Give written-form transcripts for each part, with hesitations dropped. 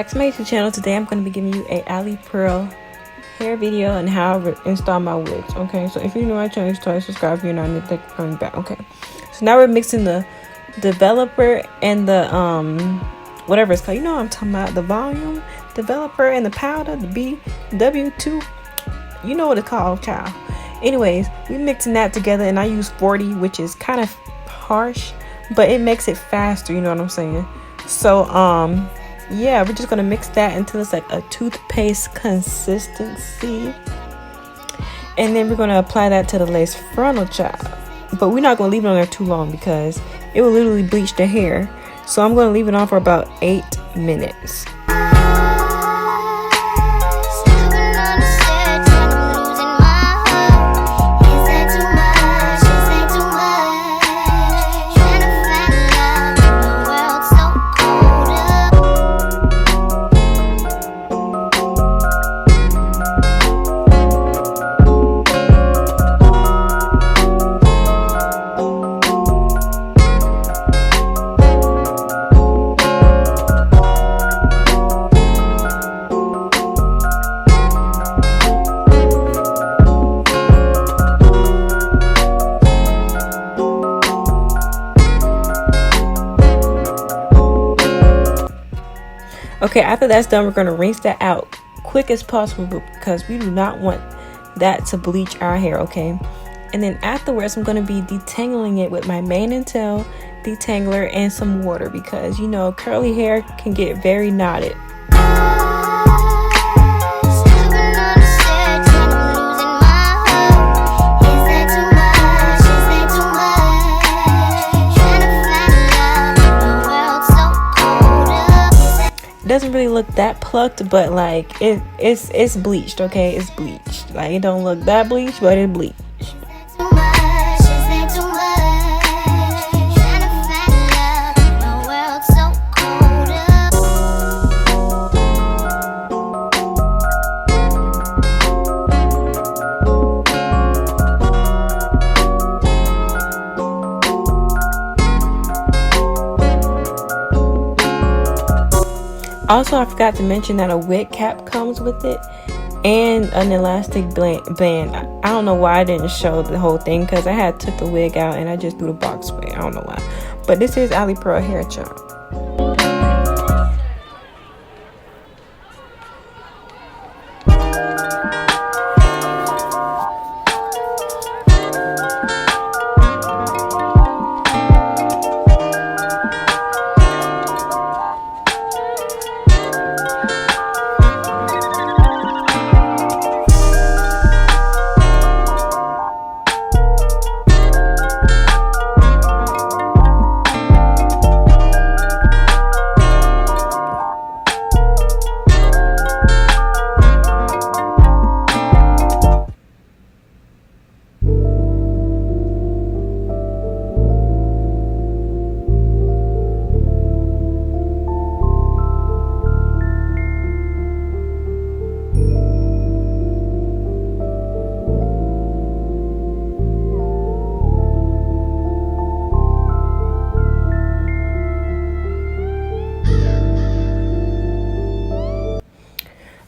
back to my YouTube channel. Today I'm going to be giving you a Alipearl hair video and how I install my wigs. Okay, so if you're new to my channel, subscribe if you're not new, thank you for coming back. Okay, so now we're mixing the developer and the whatever it's called. You know what I'm talking about, the volume developer and the powder, the BW2. You know what it's called, child. Anyways, we're mixing that together, and I use 40, which is kind of harsh, but it makes it faster. You know what I'm saying? So yeah, we're just gonna mix that until it's like a toothpaste consistency, and then we're gonna apply that to the lace frontal, child. But we're not gonna leave it on there too long because it will literally bleach the hair. So I'm gonna leave it on for about 8 minutes. Okay, after that's done, we're going to rinse that out quick as possible because we do not want that to bleach our hair, okay? And then afterwards, I'm going to be detangling it with my mane and tail detangler and some water because, you know, curly hair can get very knotted. Doesn't really look that plucked, but like it's bleached, okay? It's bleached. Like, it don't look that bleached, but it's bleached. Also, I forgot to mention that a wig cap comes with it and an elastic band. I don't know why I didn't show the whole thing because I had took the wig out and I just threw the box away. I don't know why. But this is Alipearl hair charm.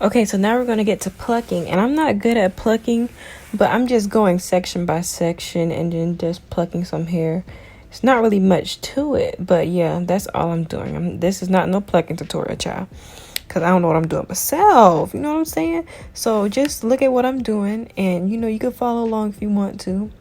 Okay, so now we're going to get to plucking, and I'm not good at plucking, but I'm just going section by section and then just plucking some hair. It's not really much to it, but yeah, that's all I'm doing. This is not no plucking tutorial, child, because I don't know what I'm doing myself, you know what I'm saying? So just look at what I'm doing, and you know, you can follow along if you want to.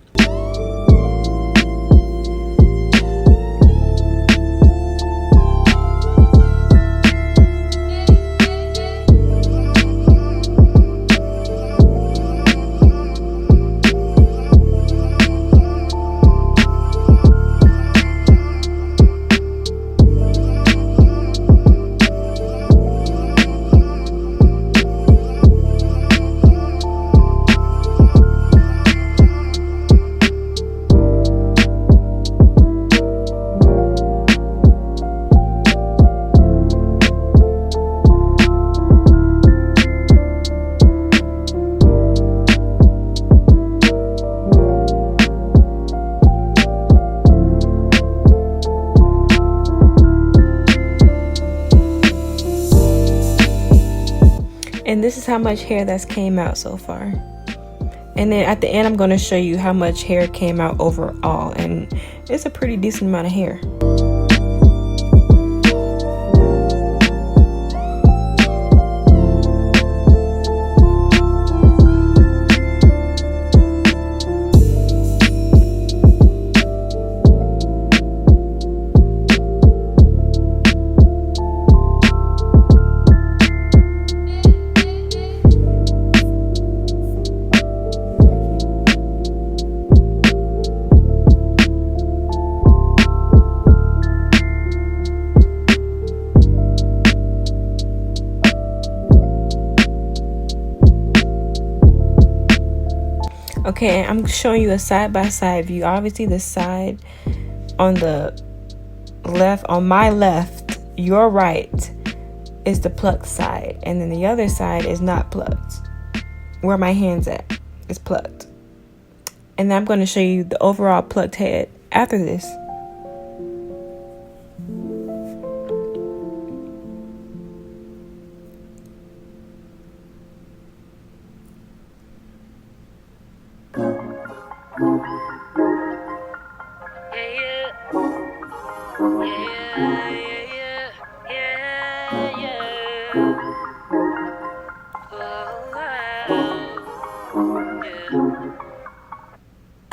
And this is how much hair that's came out so far. And then at the end, I'm going to show you how much hair came out overall. And it's a pretty decent amount of hair. Okay, I'm showing you a side-by-side view. Obviously, the side on the left, on my left, your right, is the plucked side. And then the other side is not plucked. Where my hand's at is plucked. And then I'm going to show you the overall plucked head after this.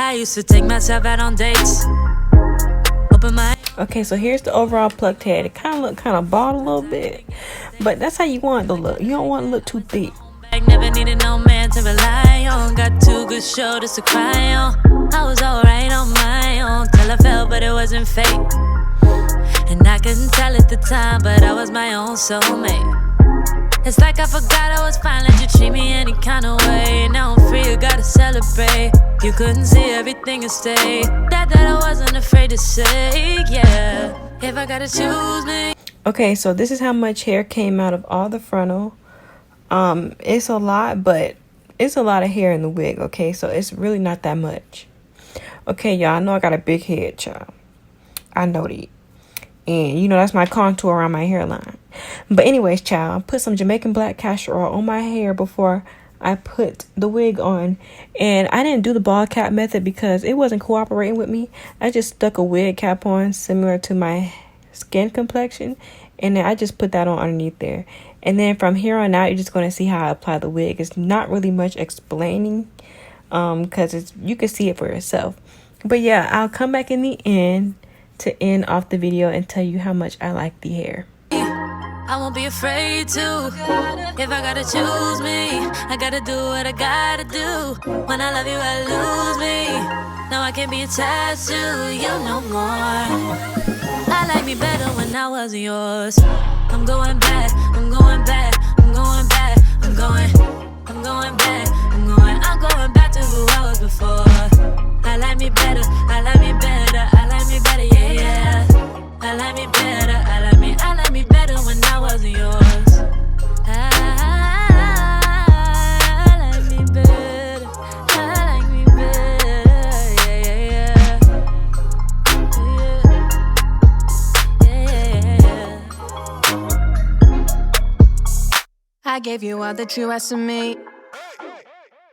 I used to take myself out on dates. Okay, so here's the overall plucked head. It kind of look kind of bald a little bit, but that's how you want it to look. You don't want it to look too thick. Never needed no man to rely on. Got two good shoulders to cry on. I was alright on my own till I fell, but it wasn't fake. And I couldn't tell at the time, but I was my own soulmate. It's like I forgot I was fine, let you treat me any kind of way. Now I'm free, you gotta celebrate. You couldn't see everything and stay. That I wasn't afraid to say, yeah. If I gotta choose me. Okay, so this is how much hair came out of all the frontal. It's a lot, but it's a lot of hair in the wig, okay? So it's really not that much. Okay, y'all, I know I got a big head, child. I know that. And, you know, that's my contour around my hairline. But anyways, child, put some Jamaican black castor oil on my hair before I put the wig on. And I didn't do the bald cap method because it wasn't cooperating with me. I just stuck a wig cap on similar to my skin complexion. And then I just put that on underneath there. And then from here on out, you're just going to see how I apply the wig. It's not really much explaining because you can see it for yourself. But yeah, I'll come back in the end to end off the video and tell you how much I like the hair. I won't be afraid to. If I gotta choose me, I gotta do what I gotta do. When I love you, I lose me. Now I can't be attached to you no more. I like me better when I wasn't yours. I'm going back, I'm going back, I'm going back, I'm going back, I'm going back to who I was before. I like me better, I like me better, I like me better, yeah, yeah. I like me better, I like me better when I wasn't yours. I like me better, I like me better, yeah, yeah, yeah. I gave you all that you asked of me.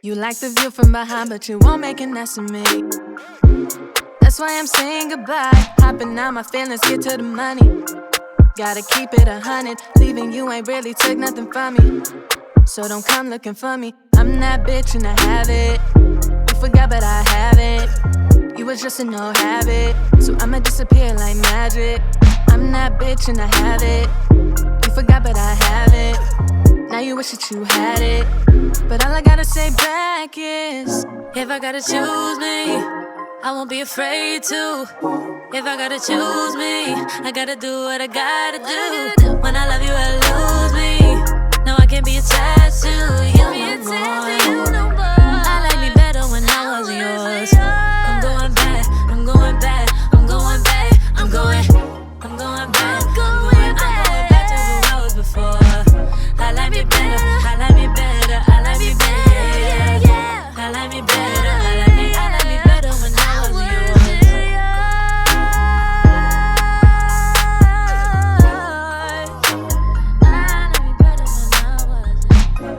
You like the view from behind, but you won't make an ass of me. That's why I'm saying goodbye. Hopping out my feelings, get to the money. Gotta keep it 100. Leaving you ain't really took nothing from me. So don't come looking for me. I'm that bitch and I have it. You forgot but I haven't. You was just a no habit. So I'ma disappear like magic. I'm that bitch and I have it. You forgot but I haven't. Now you wish that you had it. But all I gotta say back is, if I gotta choose me, I won't be afraid to. If I gotta choose me, I gotta do what I gotta do. When I love you, I lose me. No, I can't be attached to you no more. I like me better when I wasn't yours. I'm going back, I'm going back, I'm going back, I'm going back, I'm going back to who I was before. I like me better, I like me better, I like me better, yeah, yeah. I like me better, I like me better when I wasn't yours. I like me better when I wasn't.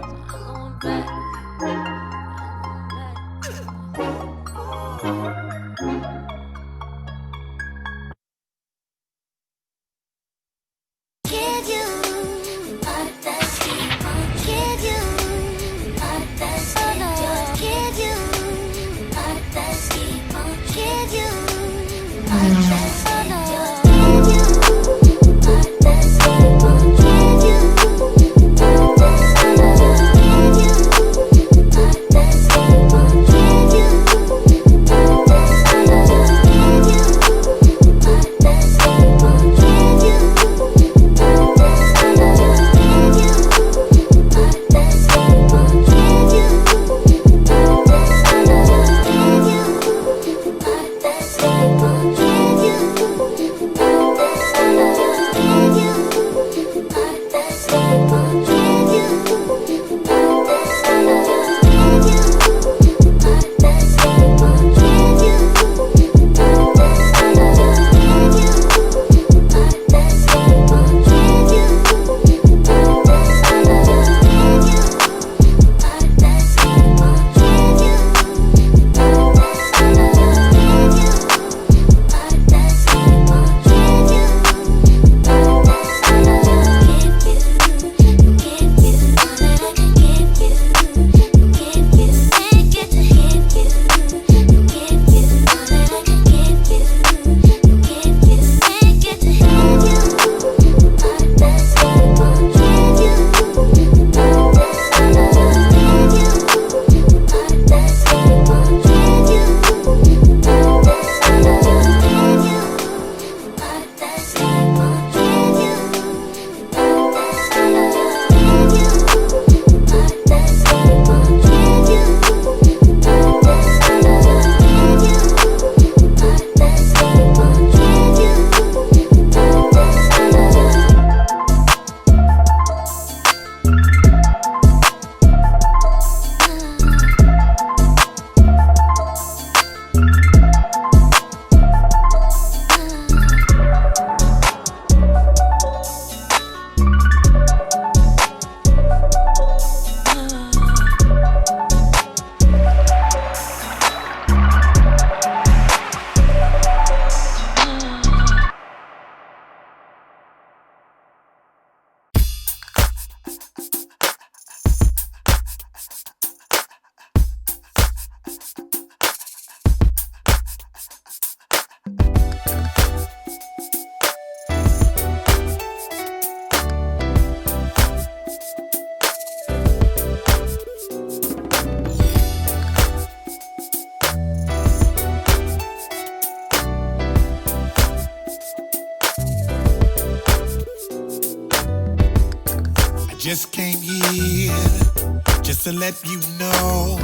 just to let you know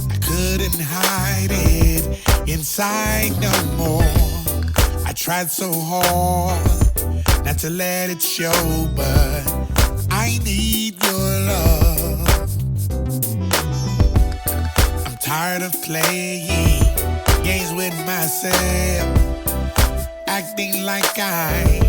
I couldn't hide it inside no more. I tried so hard not to let it show, but I need your love. I'm tired of playing games with myself, acting like I'm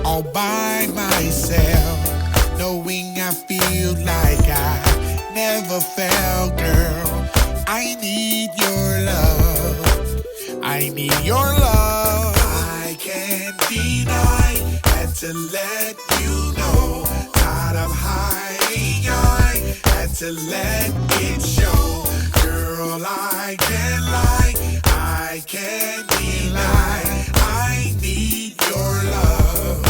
all by myself, knowing I feel like I never felt, girl. I need your love. I need your love. I can't deny, had to let you know. Tired of hiding, I had to let it show. Girl, I can't lie, I can't deny. I need your love.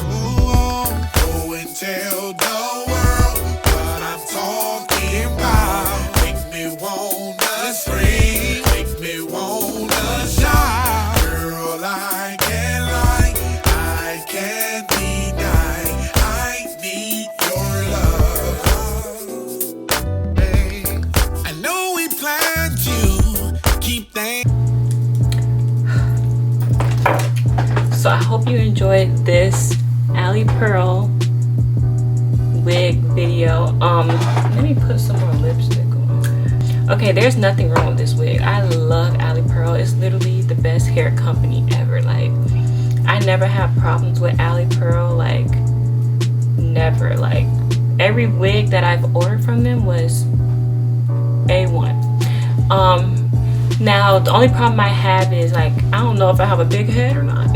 Oh, go and tell the world what I'm talking about. Make me wanna scream, make me wanna shout. Girl, I can't lie, I can't deny. I need your love. Hey, I know we planned to keep things. So I hope you enjoyed this Alipearl wig video. Let me put some more lipstick on. Okay, there's nothing wrong with this wig. I love Alipearl. It's literally the best hair company ever. Like, I never have problems with Alipearl. Like, never. Like, every wig that I've ordered from them was A1. Now the only problem I have is, like, I don't know if I have a big head or not.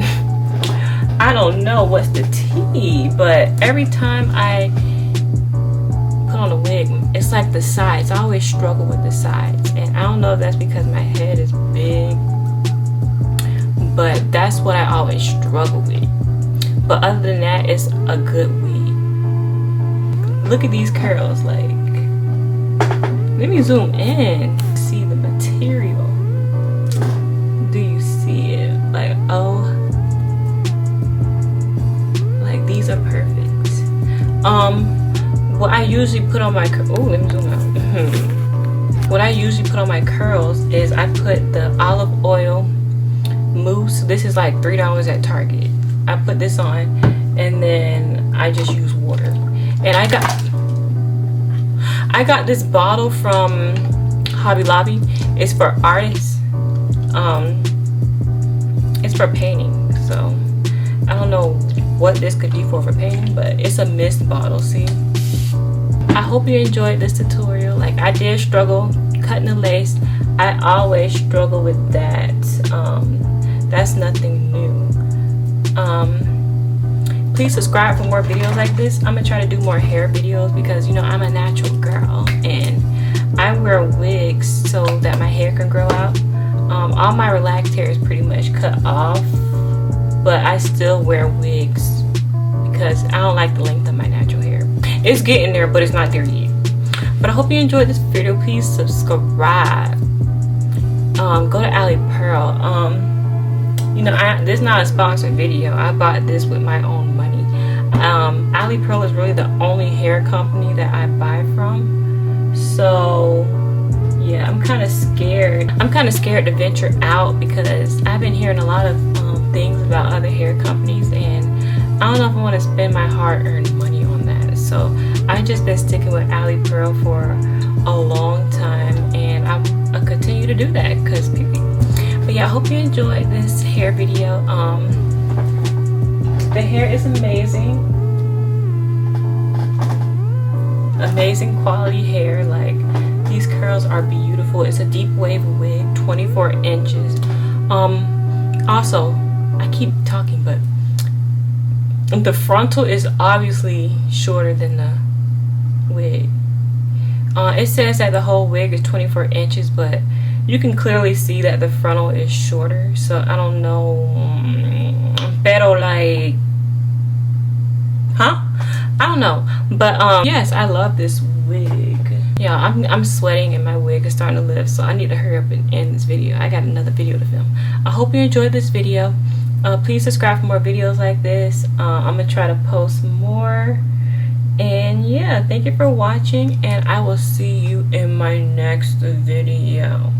I don't know what's the tea, but every time I put on a wig, it's like the sides. I always struggle with the sides, and I don't know if that's because my head is big, but that's what I always struggle with. But other than that, it's a good wig. Look at these curls. Like, let me zoom in, see the material. Do you see it? Like, oh, like, these are perfect. What I usually put on my let me zoom out. What I usually put on my curls is I put the olive oil mousse. This is like $3 at Target. I put this on, and then I just use water. And I got this bottle from Hobby Lobby. It's for artists. It's for painting. So I don't know what this could be for painting, but it's a mist bottle. See, I hope you enjoyed this tutorial. Like, I did struggle cutting the lace. I always struggle with that. That's nothing new. Please subscribe for more videos like this. I'm gonna try to do more hair videos because, you know, I'm a natural girl and I wear wigs so that my hair can grow out. All my relaxed hair is pretty much cut off, but I still wear wigs because I don't like the length of my natural hair. It's getting there, but it's not there yet. But I hope you enjoyed this video. Please subscribe. Go to Alipearl. You know, this is not a sponsored video. I bought this with my own money. Alipearl is really the only hair company that I buy from. So yeah, I'm kind of scared. I'm kind of scared to venture out because I've been hearing a lot of things about other hair companies, and I don't know if I want to spend my hard-earned money on that. So I've just been sticking with Alipearl for a long time, and I'll continue to do that because period. But yeah, I hope you enjoyed this hair video. The hair is amazing. Amazing quality hair. Like, these curls are beautiful. It's a deep wave wig, 24 inches. Also, I keep talking, but the frontal is obviously shorter than the wig. It says that the whole wig is 24 inches, but you can clearly see that the frontal is shorter. So I don't know, pero like, I don't know. But yes, I love this wig. Yeah, I'm sweating and my wig is starting to lift, so I need to hurry up and end this video. I got another video to film. I hope you enjoyed this video. Please subscribe for more videos like this. I'm gonna try to post more, and yeah. yeah, thank you for watching, and I will see you in my next video.